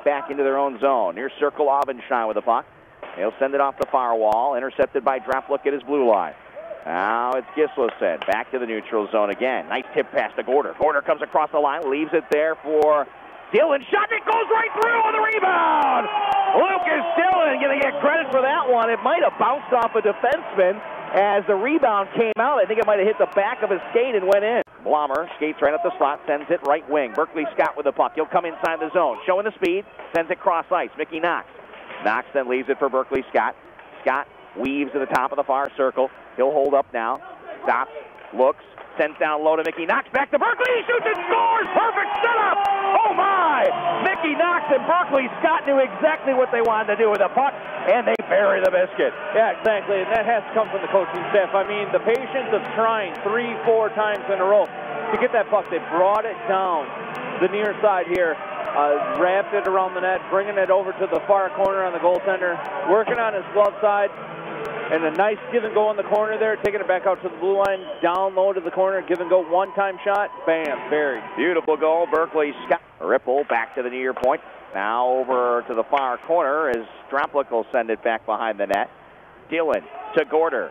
back into their own zone. Near circle, Avensheim with the puck. He'll send it off the far wall. Intercepted by Draplik at his blue line. Now it's Gislason back to the neutral zone again. Nice tip pass to Gorder. Gorder comes across the line, leaves it there for Dillon. Shot that goes right through on the rebound. Lucas Dillon going to get credit for that one. It might have bounced off a defenseman as the rebound came out. I think it might have hit the back of his skate and went in. Blommer skates right up the slot, sends it right wing. Berkeley Scott with the puck. He'll come inside the zone, showing the speed, sends it cross ice. Mickey Knox. Knox then leaves it for Berkeley Scott. Scott weaves to the top of the far circle. He'll hold up now. Stops, looks, sends down low to Mickey Knox. Back to Berkeley. He shoots and scores. Perfect setup. Oh my! Mickey Knox and Berkeley Scott knew exactly what they wanted to do with the puck, and they bury the biscuit. Yeah, exactly. And that has to come from the coaching staff. I mean, the patience of trying 3-4 times in a row to get that puck. They brought it down the near side here. Wrapped it around the net, bringing it over to the far corner on the goaltender, working on his glove side, and a nice give and go in the corner there, taking it back out to the blue line, down low to the corner, give and go, one-time shot, bam, buried. Beautiful goal, Berkeley Scott. Ripple back to the near point. Now over to the far corner as Draplik will send it back behind the net. Dillon to Gorder.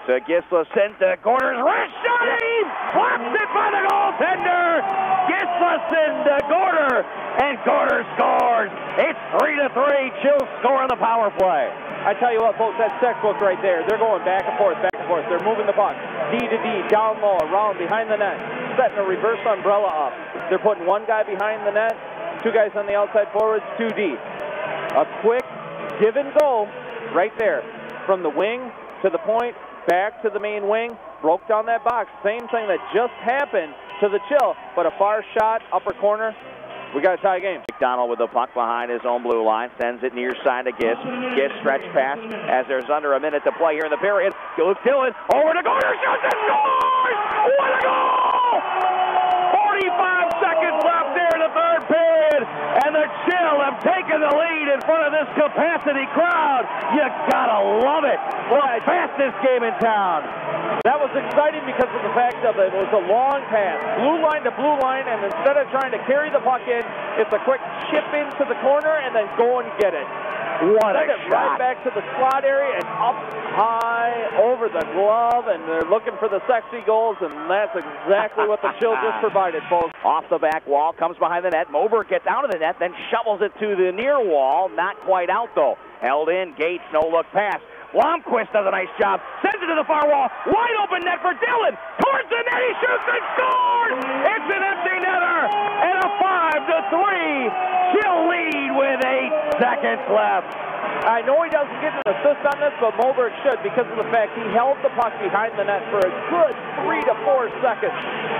To Gislason to Gorder's wrist shot, and he blocks it by the goaltender. Gislason to Gorder, and Gorder scores. It's 3-3. Chill score on the power play. I tell you what, folks, that's textbook right there. They're going back and forth, back and forth. They're moving the puck, D to D, down low, around, behind the net, setting a reverse umbrella up. They're putting one guy behind the net, two guys on the outside forwards, 2D. A quick give and go right there from the wing to the point, back to the main wing, broke down that box. Same thing that just happened to the Chill, but a far shot, upper corner. We got a tie game. McDonald with the puck behind his own blue line, sends it near side to Gis. Gis stretch pass as there's under a minute to play here in the period. Luke Dillon over to Gorder, shoots and scores! What a goal! 45 seconds left there in the third period, and the Chill have taken the lead in front of this capacity crowd. You gotta love it. What a fastest game in town. That was exciting because of the fact that it was a long pass, blue line to blue line, and instead of trying to carry the puck in, it's a quick chip into the corner and then go and get it. What a shot. Right back to the slot area and up high over the glove, and they're looking for the sexy goals, and that's exactly what the Chill just provided, folks. Off the back wall, comes behind the net. Moberg gets out of the net, then shovels it to the near wall. Not quite out, though. Held in, Gates, no-look pass. Blomquist does a nice job, sends it to the far wall, wide open net for Dillon, towards the net, he shoots and scores! It's an empty netter, and a 5-3 Chill lead with 8 seconds left. I know he doesn't get an assist on this, but Moberg should because of the fact he held the puck behind the net for a good 3 to 4 seconds,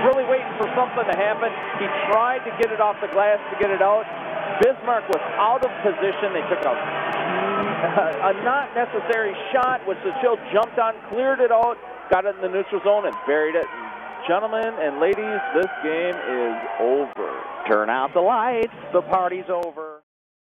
really waiting for something to happen. He tried to get it off the glass to get it out. Bismarck was out of position. They took a not necessary shot, which the Chill jumped on, cleared it out, got it in the neutral zone, and buried it. Gentlemen and ladies, this game is over. Turn out the lights. The party's over.